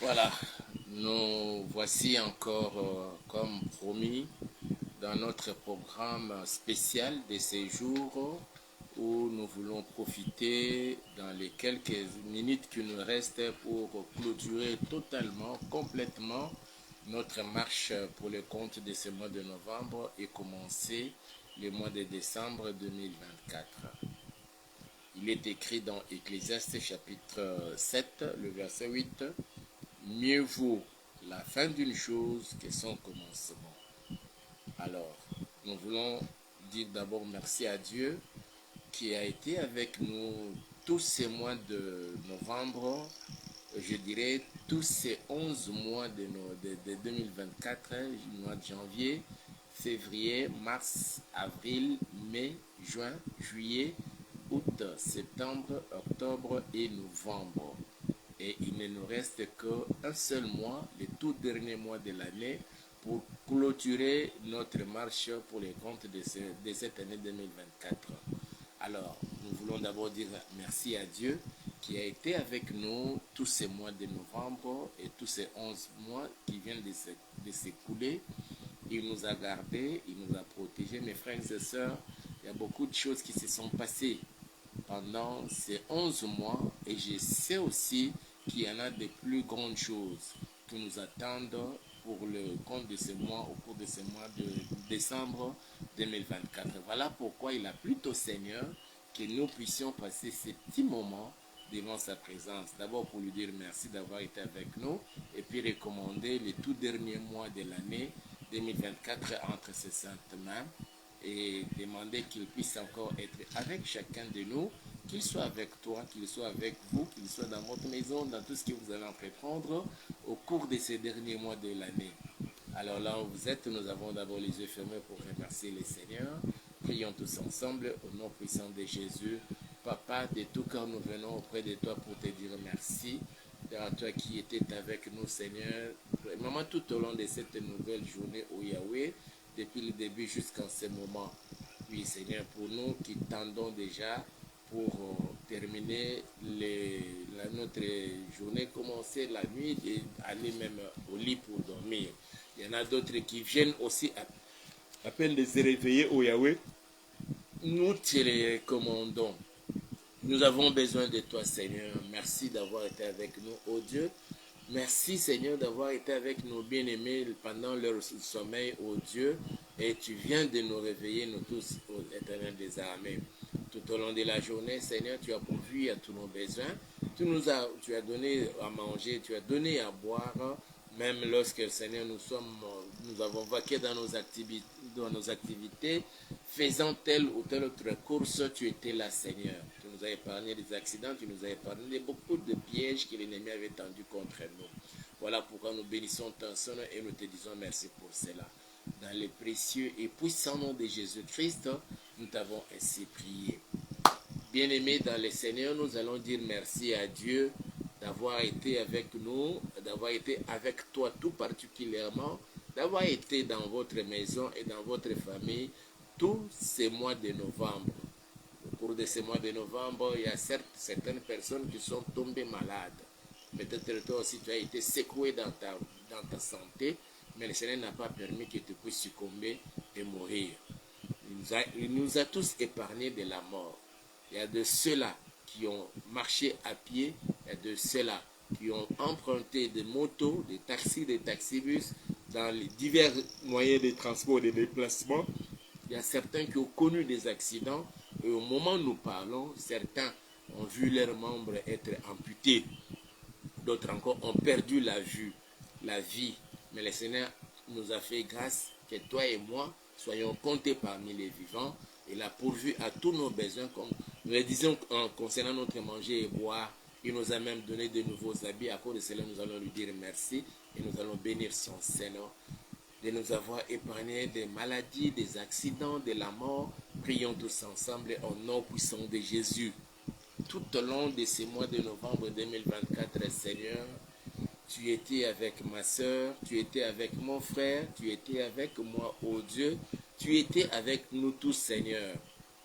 Voilà, nous voici encore, comme promis, dans notre programme spécial de ces jours où nous voulons profiter dans les quelques minutes qui nous restent pour clôturer totalement, complètement notre marche pour le compte de ce mois de novembre et commencer le mois de décembre 2024. Il est écrit dans Ecclésiaste chapitre 7, le verset 8. Mieux vaut la fin d'une chose que son commencement. Alors, nous voulons dire d'abord merci à Dieu qui a été avec nous tous ces mois de novembre, je dirais tous ces 11 mois de 2024, mois de janvier, février, mars, avril, mai, juin, juillet, août, septembre, octobre et novembre. Et il ne nous reste qu'un seul mois, le tout dernier mois de l'année, pour clôturer notre marche pour les comptes de cette année 2024. Alors, nous voulons d'abord dire merci à Dieu qui a été avec nous tous ces mois de novembre et tous ces 11 mois qui viennent de s'écouler. Il nous a gardés, il nous a protégés. Mes frères et sœurs, il y a beaucoup de choses qui se sont passées pendant ces 11 mois et je sais aussi qu'il y en a de plus grandes choses qui nous attendent pour le compte de ce mois, au cours de ce mois de décembre 2024. Voilà pourquoi il a plu au Seigneur que nous puissions passer ces petits moments devant sa présence. D'abord pour lui dire merci d'avoir été avec nous et puis recommander les tout derniers mois de l'année 2024 entre ses saintes mains et demander qu'il puisse encore être avec chacun de nous, qu'il soit avec toi, qu'il soit avec vous, qu'il soit dans votre maison, dans tout ce que vous allez entreprendre au cours de ces derniers mois de l'année. Alors là où vous êtes, nous avons d'abord les yeux fermés pour remercier le Seigneur. Prions tous ensemble au nom puissant de Jésus. Papa, de tout cœur, nous venons auprès de toi pour te dire merci. À toi qui étais avec nous, Seigneur, vraiment tout au long de cette nouvelle journée au Yahweh, depuis le début jusqu'à ce moment. Oui, Seigneur, pour nous qui tendons déjà pour terminer notre journée, commencer la nuit et aller même au lit pour dormir. Il y en a d'autres qui viennent aussi à peine de se réveiller au Yahweh. Nous te les recommandons. Nous avons besoin de toi, Seigneur. Merci d'avoir été avec nous, oh Dieu. Merci, Seigneur, d'avoir été avec nos bien-aimés pendant leur sommeil, oh Dieu. Et tu viens de nous réveiller, nous tous, ô Éternel des armées. Tout au long de la journée, Seigneur, tu as pourvu à tous nos besoins. Tu as donné à manger, tu as donné à boire. Même lorsque, Seigneur, nous avons vaqué dans nos activités, faisant telle ou telle autre course, tu étais là, Seigneur. Tu nous as épargné des accidents, tu nous as épargné beaucoup de pièges que l'ennemi avait tendus contre nous. Voilà pourquoi nous bénissons ton nom et nous te disons merci pour cela. Dans le précieux et puissant nom de Jésus-Christ, nous t'avons ainsi prié. Bien-aimés dans le Seigneur, nous allons dire merci à Dieu d'avoir été avec nous, d'avoir été avec toi tout particulièrement, d'avoir été dans votre maison et dans votre famille tous ces mois de novembre. Au cours de ces mois de novembre, il y a certes certaines personnes qui sont tombées malades. Peut-être toi aussi tu as été secoué dans ta santé, mais le Seigneur n'a pas permis que tu puisses succomber et mourir. Il nous a tous épargnés de la mort. Il y a de ceux-là qui ont marché à pied, il y a de ceux-là qui ont emprunté des motos, des taxis, des taxibus, dans les divers moyens de transport et de déplacement. Il y a certains qui ont connu des accidents et au moment où nous parlons, certains ont vu leurs membres être amputés. D'autres encore ont perdu la vue, la vie. Mais le Seigneur nous a fait grâce que toi et moi soyons comptés parmi les vivants. Il a pourvu à tous nos besoins, comme nous le disions concernant notre manger et boire. Il nous a même donné de nouveaux habits. À cause de cela, nous allons lui dire merci et nous allons bénir son Seigneur de nous avoir épargné des maladies, des accidents, de la mort. Prions tous ensemble au nom puissant de Jésus. Tout au long de ces mois de novembre 2024, Seigneur, tu étais avec ma soeur, tu étais avec mon frère, tu étais avec moi, oh Dieu, tu étais avec nous tous, Seigneur.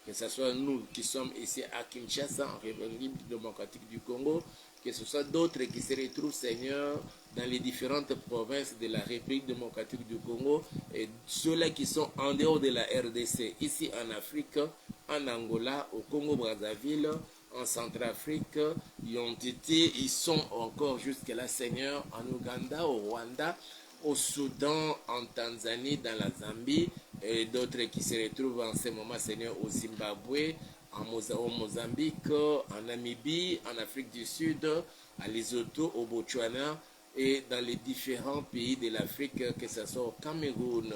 Que ce soit nous qui sommes ici à Kinshasa, en République démocratique du Congo, que ce soit d'autres qui se retrouvent, Seigneur, dans les différentes provinces de la République démocratique du Congo et ceux-là qui sont en dehors de la RDC, ici en Afrique, en Angola, au Congo-Brazzaville, en Centrafrique, ils sont encore jusque-là, Seigneur, en Ouganda, au Rwanda, au Soudan, en Tanzanie, dans la Zambie, et d'autres qui se retrouvent en ce moment, Seigneur, au Zimbabwe, au Mozambique, en Namibie, en Afrique du Sud, à Lesotho, au Botswana, et dans les différents pays de l'Afrique, que ce soit au Cameroun,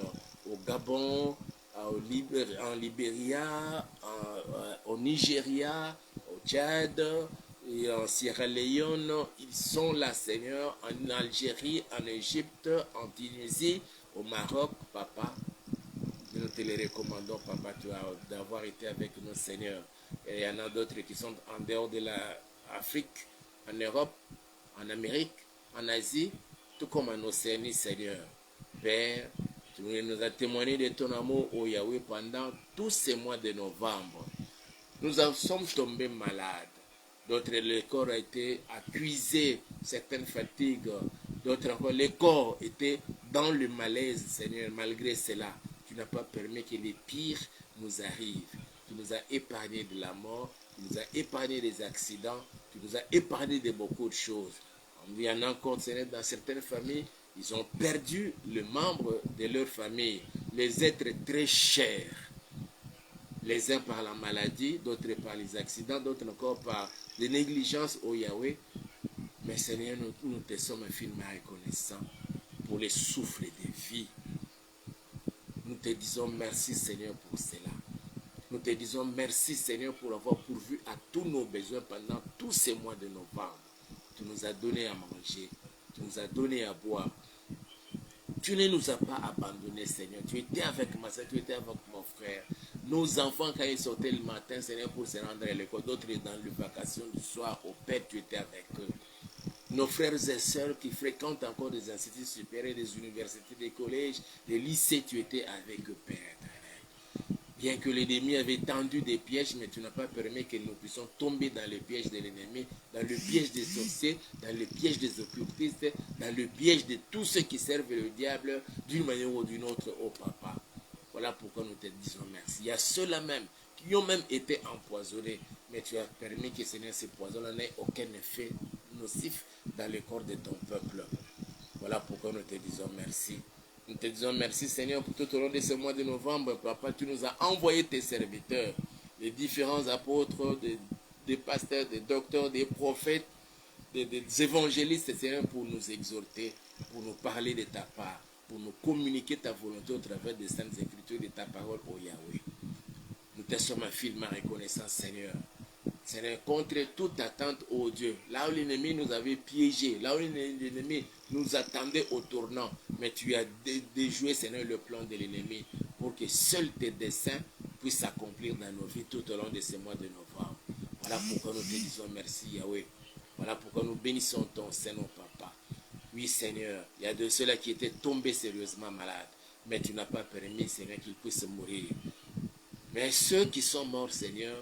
au Gabon, en Libéria, au Nigeria, au Tchad, et en Sierra Leone, ils sont là, Seigneur, en Algérie, en Égypte, en Tunisie, au Maroc, Papa. Nous te les recommandons, Papa, d'avoir été avec nous, Seigneur. Et il y en a d'autres qui sont en dehors de l'Afrique, en Europe, en Amérique, en Asie, tout comme en Océanie, Seigneur. Père, tu nous as témoigné de ton amour au Yahweh pendant tous ces mois de novembre. Nous sommes tombés malades. D'autres, le corps a été accusé, certaines fatigues. D'autres encore, le corps était dans le malaise, Seigneur. Malgré cela, tu n'as pas permis que les pires nous arrivent. Tu nous as épargné de la mort, tu nous as épargné des accidents, tu nous as épargné de beaucoup de choses. Il y en a encore, Seigneur, dans certaines familles, ils ont perdu le membre de leur famille, les êtres très chers. Les uns par la maladie, d'autres par les accidents, d'autres encore par les négligences au Yahweh. Mais Seigneur, nous te sommes infiniment reconnaissants pour les souffles de vie. Nous te disons merci, Seigneur, pour cela. Nous te disons merci, Seigneur, pour avoir pourvu à tous nos besoins pendant tous ces mois de novembre. Tu nous as donné à manger, tu nous as donné à boire. Tu ne nous as pas abandonnés, Seigneur. Tu étais avec ma soeur, tu étais avec mon frère. Nos enfants, quand ils sortaient le matin, Seigneur, pour se rendre à l'école, d'autres dans les vacations du soir, au Père, tu étais avec eux. Nos frères et sœurs qui fréquentent encore des instituts supérieurs, des universités, des collèges, des lycées, tu étais avec eux, Père. Bien que l'ennemi avait tendu des pièges, mais tu n'as pas permis que nous puissions tomber dans le piège de l'ennemi, dans le piège des sorciers, dans le piège des occultistes, dans le piège de tous ceux qui servent le diable d'une manière ou d'une autre, oh Papa. Voilà pourquoi nous te disons merci. Il y a ceux-là même qui ont même été empoisonnés, mais tu as permis que Seigneur, ces poisons-là n'aient aucun effet nocif dans le corps de ton peuple. Voilà pourquoi nous te disons merci. Nous te disons merci, Seigneur, pour tout au long de ce mois de novembre. Papa, tu nous as envoyé tes serviteurs, les différents apôtres, des pasteurs, des docteurs, des prophètes, des évangélistes, Seigneur, pour nous exhorter, pour nous parler de ta part, pour nous communiquer ta volonté au travers des saintes écritures de ta parole, ô Yahweh. Nous te sommes infiniment reconnaissants, Seigneur. Seigneur, contre toute attente, ô Dieu, là où l'ennemi nous avait piégés, là où l'ennemi nous attendait au tournant, mais tu as déjoué, Seigneur, le plan de l'ennemi pour que seuls tes desseins puissent s'accomplir dans nos vies tout au long de ces mois de novembre. Voilà pourquoi nous te disons merci, Yahweh. Voilà pourquoi nous bénissons ton Seigneur, Papa. Oui, Seigneur, il y a de ceux-là qui étaient tombés sérieusement malades, mais tu n'as pas permis, Seigneur, qu'ils puissent mourir. Mais ceux qui sont morts, Seigneur,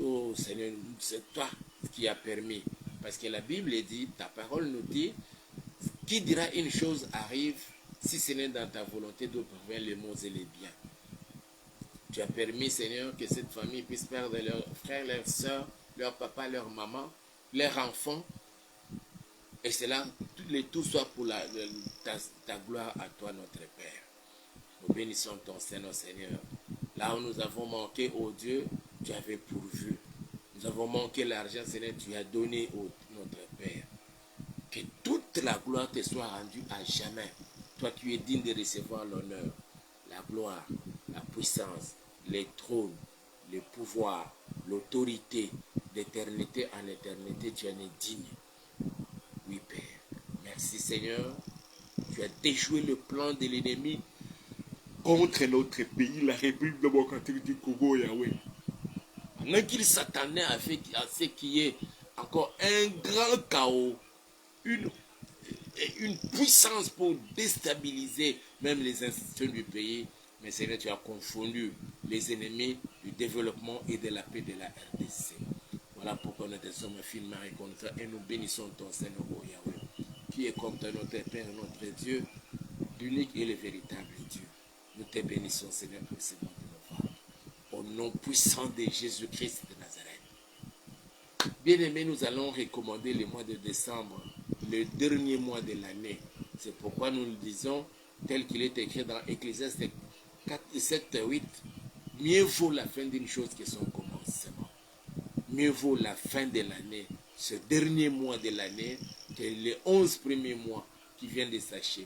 oh Seigneur, c'est toi qui as permis. Parce que la Bible dit, ta parole nous dit, qui dira une chose arrive si ce n'est dans ta volonté de parvenir les maux et les biens. Tu as permis, Seigneur, que cette famille puisse perdre leurs frères, leurs soeurs, leur papa, leur maman, leurs enfants. Et cela, tout soit pour ta gloire à toi, notre Père. Nous bénissons ton Seigneur, Seigneur. Là où nous avons manqué, ô Dieu, tu avais pourvu. Nous avons manqué l'argent, Seigneur, tu as donné, notre Père. Que toute la gloire te soit rendue à jamais. Toi, tu es digne de recevoir l'honneur, la gloire, la puissance, les trônes, le pouvoir, l'autorité, d'éternité en éternité, tu en es digne. Oui, Père. Merci, Seigneur. Tu as déjoué le plan de l'ennemi contre notre pays, la République démocratique du Congo, Yahweh. Pendant qu'il s'attendait à ce qu'il y ait encore un grand chaos, une puissance pour déstabiliser même les institutions du pays, mais Seigneur, tu as confondu les ennemis du développement et de la paix de la RDC. Voilà pourquoi nous te sommes finement reconnaissants et nous bénissons ton Seigneur, oh Yahweh, qui est comme toi, notre Père, notre Dieu, l'unique et le véritable Dieu. Nous te bénissons, Seigneur, pour ce mois de novembre. Au nom puissant de Jésus-Christ de Nazareth. Bien-aimés, nous allons recommander le mois de décembre, le dernier mois de l'année. C'est pourquoi nous le disons, tel qu'il est écrit dans Ecclésiaste 7, 8, mieux vaut la fin d'une chose que son commencement. Mieux vaut la fin de l'année, ce dernier mois de l'année, que les 11 premiers mois qui viennent de s'achever.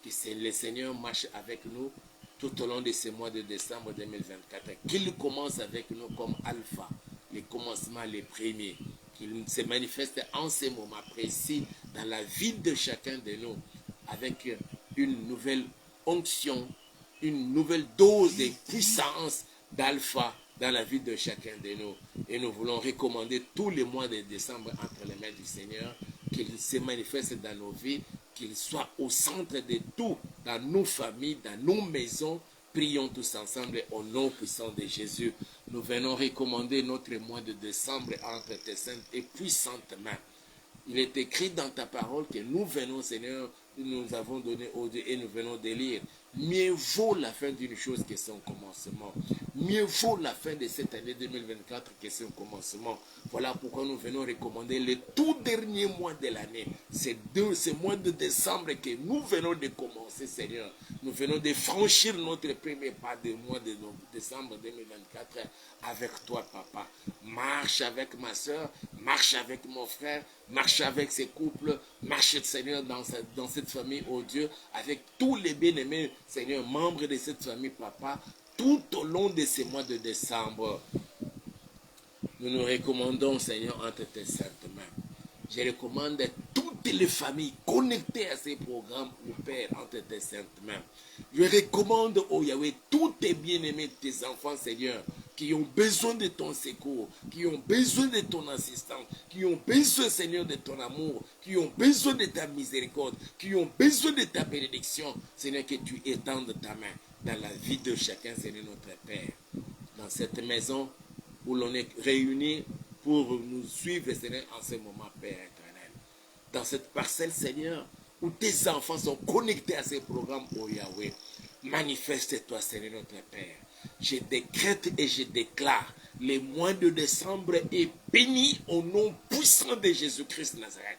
Que le Seigneur marche avec nous tout au long de ce mois de décembre 2024. Qu'il commence avec nous comme alpha, les commencements les premiers. Qu'il se manifeste en ces moments précis dans la vie de chacun de nous avec une nouvelle onction, une nouvelle dose de puissance d'alpha dans la vie de chacun de nous. Et nous voulons recommander tous les mois de décembre entre les mains du Seigneur, qu'il se manifeste dans nos vies, qu'il soit au centre de tout, dans nos familles, dans nos maisons. Prions tous ensemble au nom puissant de Jésus. Nous venons recommander notre mois de décembre entre tes saintes et puissantes mains. Il est écrit dans ta parole que nous venons, Seigneur, nous avons donné au Dieu et nous venons de lire. Mieux vaut la fin d'une chose que son commencement. Mieux vaut la fin de cette année 2024 que son commencement. Voilà pourquoi nous venons recommander le tout dernier mois de l'année. C'est ce mois de décembre que nous venons de commencer, Seigneur. Nous venons de franchir notre premier pas du mois de décembre 2024 avec toi, Papa. Marche avec ma soeur, marche avec mon frère, marche avec ces couples, marche, Seigneur, dans cette famille, oh Dieu, avec tous les bien-aimés, Seigneur, membres de cette famille, Papa, tout au long de ces mois de décembre. Nous nous recommandons, Seigneur, entre tes saintes mains. Je recommande toutes les familles connectées à ces programmes, au Père, entre tes saintes mains. Je recommande, oh Yahweh, tous tes bien-aimés, tes enfants, Seigneur, qui ont besoin de ton secours, qui ont besoin de ton assistance, qui ont besoin, Seigneur, de ton amour, qui ont besoin de ta miséricorde, qui ont besoin de ta bénédiction. Seigneur, que tu étendes ta main dans la vie de chacun, Seigneur, notre Père. Dans cette maison où l'on est réunis pour nous suivre, Seigneur, en ce moment, Père éternel. Dans cette parcelle, Seigneur, où tes enfants sont connectés à ces programmes, oh Yahweh, manifeste-toi, Seigneur, notre Père. Je décrète et je déclare le mois de décembre est béni au nom puissant de Jésus-Christ de Nazareth.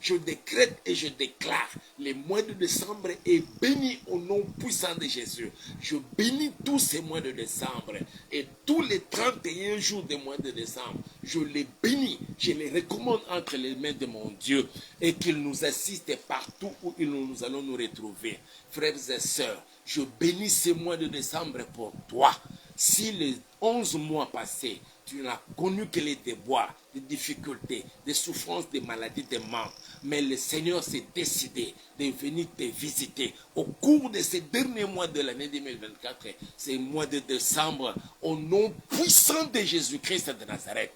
Je décrète et je déclare le mois de décembre est béni au nom puissant de Jésus. Je bénis tous ces mois de décembre et tous les 31 jours des mois de décembre. Je les bénis, je les recommande entre les mains de mon Dieu et qu'il nous assiste partout où nous allons nous retrouver. Frères et sœurs, je bénis ces mois de décembre pour toi. Si les 11 mois passés, tu n'as connu que les déboires, des difficultés, des souffrances, des maladies, des manques. Mais le Seigneur s'est décidé de venir te visiter au cours de ces derniers mois de l'année 2024, ces mois de décembre, au nom puissant de Jésus-Christ de Nazareth.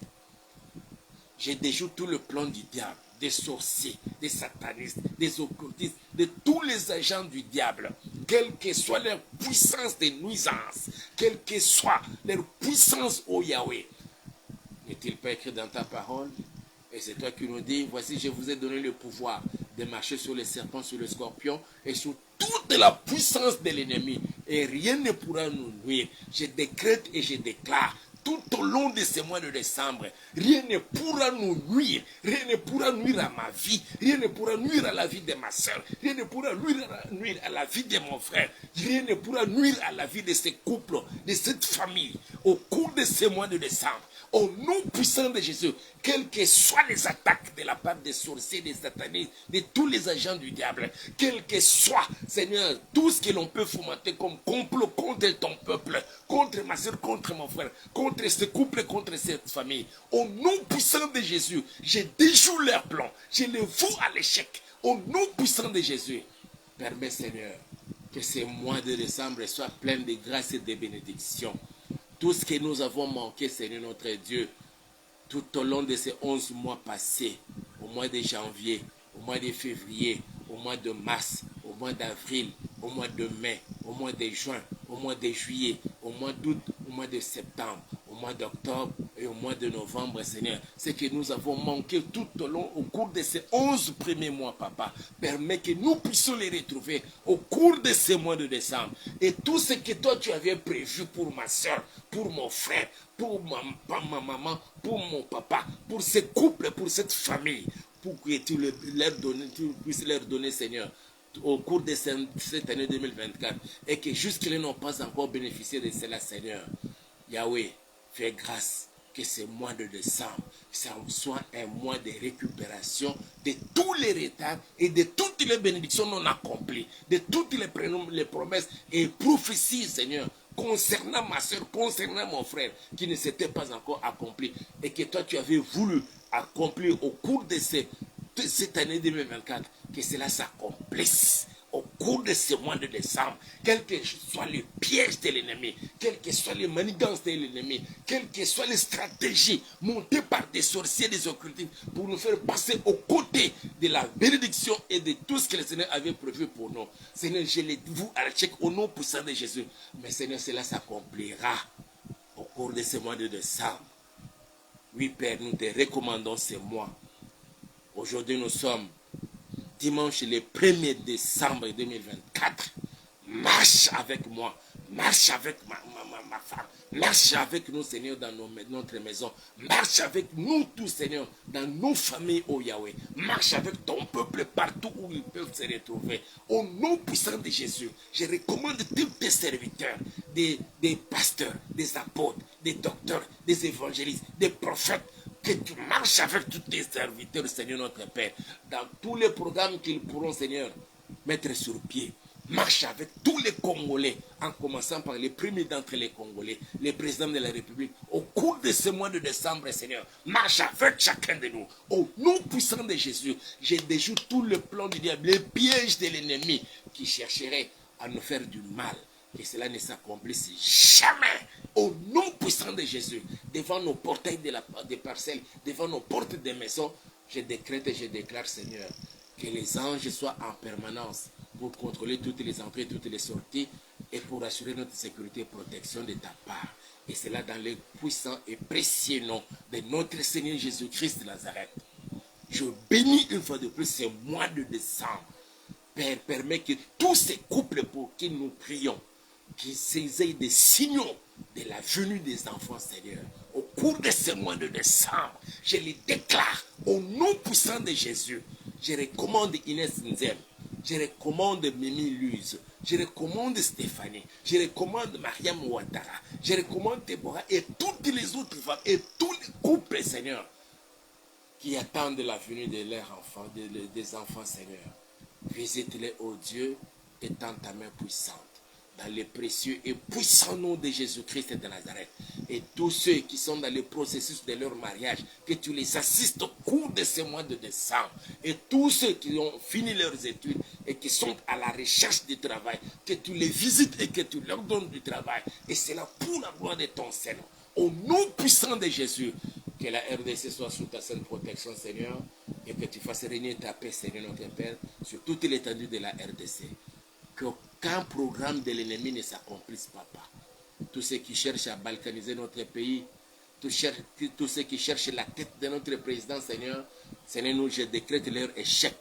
Je déjoue tout le plan du diable, des sorciers, des satanistes, des occultistes, de tous les agents du diable, quelle que soit leur puissance de nuisance, quelle que soit leur puissance, ô Yahweh. N'est-il pas écrit dans ta parole? Et c'est toi qui nous dis, voici, je vous ai donné le pouvoir de marcher sur les serpents, sur les scorpions et sur toute la puissance de l'ennemi. Et rien ne pourra nous nuire. Je décrète et je déclare tout au long de ces mois de décembre, rien ne pourra nous nuire, rien ne pourra nuire à ma vie, rien ne pourra nuire à la vie de ma soeur, rien ne pourra nuire à la vie de mon frère, rien ne pourra nuire à la vie de ce couple, de cette famille, au cours de ces mois de décembre. Au nom puissant de Jésus, quelles que soient les attaques de la part des sorciers, des satanistes, de tous les agents du diable, quel que soit, Seigneur, tout ce que l'on peut fomenter comme complot contre ton peuple, contre ma soeur, contre mon frère, contre ce couple, contre cette famille, au nom puissant de Jésus, je déjoue leur plan, je les voue à l'échec, au nom puissant de Jésus. Permets, Seigneur, que ces mois de décembre soient pleins de grâce et de bénédictions. Tout ce que nous avons manqué, Seigneur notre Dieu, tout au long de ces 11 mois passés, au mois de janvier, au mois de février, au mois de mars, au mois d'avril, au mois de mai, au mois de juin, au mois de juillet, au mois d'août, au mois de septembre, au mois d'octobre et au mois de novembre, Seigneur, ce que nous avons manqué tout au long, au cours de ces 11 premiers mois, Papa, permet que nous puissions les retrouver au cours de ces mois de décembre. Et tout ce que toi tu avais prévu pour ma soeur, pour mon frère, pour ma maman, pour mon papa, pour ce couple, pour cette famille, pour que tu puisses leur donner, Seigneur, au cours de cette année 2024, et que jusqu'ils n'ont pas encore bénéficié de cela, Seigneur. Yahweh, fais grâce que ce mois de décembre soit un mois de récupération de tous les retards et de toutes les bénédictions non accomplies, de toutes les promesses et prophéties, Seigneur, concernant ma soeur, concernant mon frère, qui ne s'étaient pas encore accomplis, et que toi tu avais voulu accomplir au cours de cette année 2024, que cela s'accomplisse au cours de ce mois de décembre, quel que soit le piège de l'ennemi, quelles que soient les manigances de l'ennemi, quelles que soient les stratégies montées par des sorciers, des occultistes, pour nous faire passer aux côtés de la bénédiction et de tout ce que le Seigneur avait prévu pour nous. Seigneur, je les vous achète au nom puissant de Jésus. Mais Seigneur, cela s'accomplira au cours de ce mois de décembre. Oui, Père, nous te recommandons ce mois. Aujourd'hui, nous sommes dimanche le 1er décembre 2024. Marche avec moi, marche avec ma femme, marche avec nous, Seigneur, dans notre maison, marche avec nous tous, Seigneur, dans nos familles, oh Yahweh, marche avec ton peuple partout où ils peuvent se retrouver. Au nom puissant de Jésus, je recommande tous tes serviteurs, des pasteurs, des apôtres, des docteurs, des évangélistes, des prophètes, que tu marches avec tous tes serviteurs, Seigneur notre Père, dans tous les programmes qu'ils pourront, Seigneur, mettre sur pied. Marche avec tous les Congolais, en commençant par les premiers d'entre les Congolais, les présidents de la République, au cours de ce mois de décembre, Seigneur. Marche avec chacun de nous. Au nom puissant de Jésus, je déjoue tout le plan du diable, les pièges de l'ennemi qui chercherait à nous faire du mal. Que cela ne s'accomplisse jamais. Au nom puissant de Jésus, devant nos portails des parcelles, devant nos portes des maisons, je décrète et je déclare, Seigneur, que les anges soient en permanence pour contrôler toutes les entrées, toutes les sorties et pour assurer notre sécurité et protection de ta part. Et cela dans le puissant et précieux nom de notre Seigneur Jésus-Christ de Nazareth. Je bénis une fois de plus ce mois de décembre. Père, permets que tous ces couples pour qui nous prions, qu'ils aient des signaux de la venue des enfants, Seigneur. Au cours de ce mois de décembre, je les déclare au nom puissant de Jésus. Je recommande Inès Nzem, je recommande Mimi Luz, je recommande Stéphanie, je recommande Mariam Ouattara, je recommande Déborah et toutes les autres femmes et tous les couples, Seigneur, qui attendent la venue de leurs enfants, des enfants, Seigneur. Visite-les, ô Dieu, étends ta main puissante dans le précieux et puissant nom de Jésus-Christ de Nazareth. Et tous ceux qui sont dans le processus de leur mariage, que tu les assistes au cours de ce mois de décembre. Et tous ceux qui ont fini leurs études et qui sont à la recherche du travail, que tu les visites et que tu leur donnes du travail. Et c'est là pour la gloire de ton Seigneur. Au nom puissant de Jésus, que la RDC soit sous ta sainte protection, Seigneur, et que tu fasses régner ta paix, Seigneur notre Père, sur toute l'étendue de la RDC. Qu'aucun programme de l'ennemi ne s'accomplisse, Papa. Tous ceux qui cherchent à balkaniser notre pays, tous ceux qui cherchent la tête de notre président, Seigneur, Seigneur, nous, je décrète leur échec.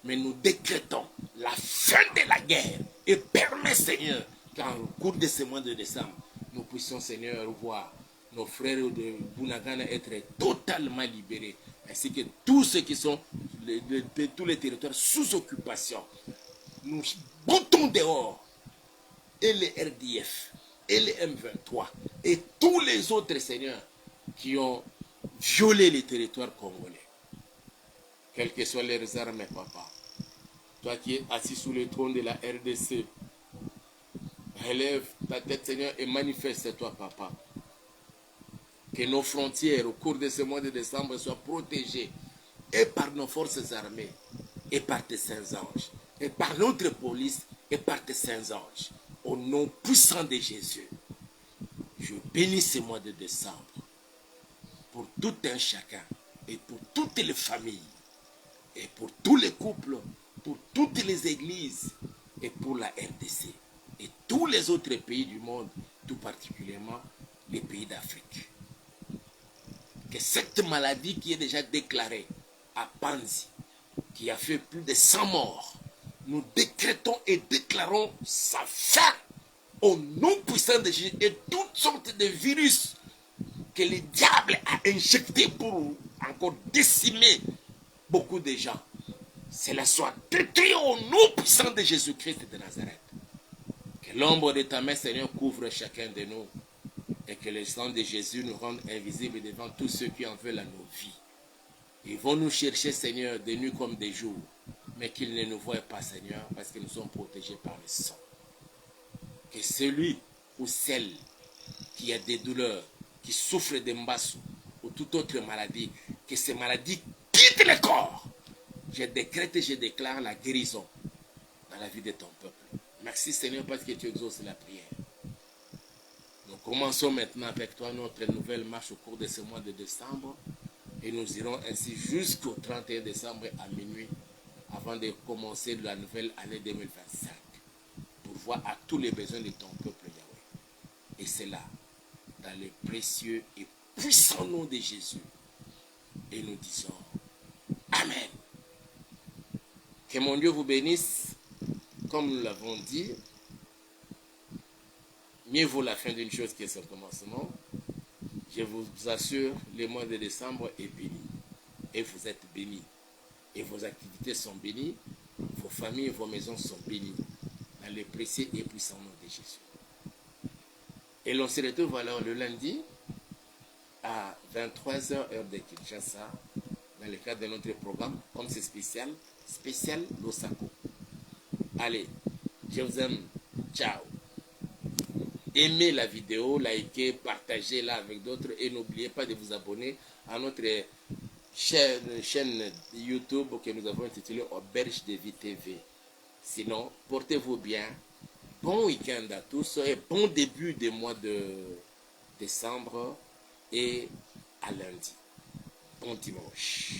Mais nous décrétons la fin de la guerre et permets, Seigneur, qu'en cours de ce mois de décembre, nous puissions, Seigneur, voir nos frères de Bunagana être totalement libérés, ainsi que tous ceux qui sont de tous les territoires sous occupation. Nous boutons dehors et les RDF et les M23 et tous les autres, Seigneurs, qui ont violé les territoires congolais. Quelles que soient leurs armes, Papa. Toi qui es assis sous le trône de la RDC, relève ta tête, Seigneur, et manifeste-toi, Papa. Que nos frontières au cours de ce mois de décembre soient protégées et par nos forces armées et par tes saints anges, et par notre police et par tes saints anges. Au nom puissant de Jésus, je bénis ce mois de décembre pour tout un chacun et pour toutes les familles et pour tous les couples, pour toutes les églises et pour la RDC et tous les autres pays du monde, tout particulièrement les pays d'Afrique. que cette maladie qui est déjà déclarée à Panzi, qui a fait plus de 100 morts, nous décrétons et déclarons sa fin au nom puissant de Jésus, et toutes sortes de virus que le diable a injectés pour encore décimer beaucoup de gens. Cela soit détruit au nom puissant de Jésus-Christ de Nazareth. Que l'ombre de ta main, Seigneur, couvre chacun de nous, et que le sang de Jésus nous rende invisibles devant tous ceux qui en veulent à nos vies. Ils vont nous chercher, Seigneur, de nuit comme des jours, mais qu'ils ne nous voient pas, Seigneur, parce que nous sommes protégés par le sang. Que celui ou celle qui a des douleurs, qui souffre de mbassou ou toute autre maladie, que ces maladies quittent le corps. Je décrète et je déclare la guérison dans la vie de ton peuple. Merci Seigneur parce que tu exauces la prière. Nous commençons maintenant avec toi notre nouvelle marche au cours de ce mois de décembre et nous irons ainsi jusqu'au 31 décembre à minuit avant de commencer la nouvelle année 2025 pour voir à tous les besoins de ton peuple Yahweh. Et c'est là, dans le précieux et puissant nom de Jésus. Et nous disons Amen. Que mon Dieu vous bénisse. Comme nous l'avons dit, mieux vaut la fin d'une chose que son commencement. Je vous assure, le mois de décembre est béni. Et vous êtes bénis. Et vos activités sont bénies. Vos familles et vos maisons sont bénies. Dans le précieux et puissant nom de Jésus. Et l'on se retrouve alors le lundi à 23h heure de Kinshasa dans le cadre de notre programme, comme c'est spécial Losako. Allez, je vous aime. Ciao. Aimez la vidéo, likez, partagez-la avec d'autres et n'oubliez pas de vous abonner à notre chaîne YouTube que nous avons intitulée Auberge de Vie TV. Sinon, portez-vous bien. Bon week-end à tous et bon début du mois de décembre et à lundi. Bon dimanche.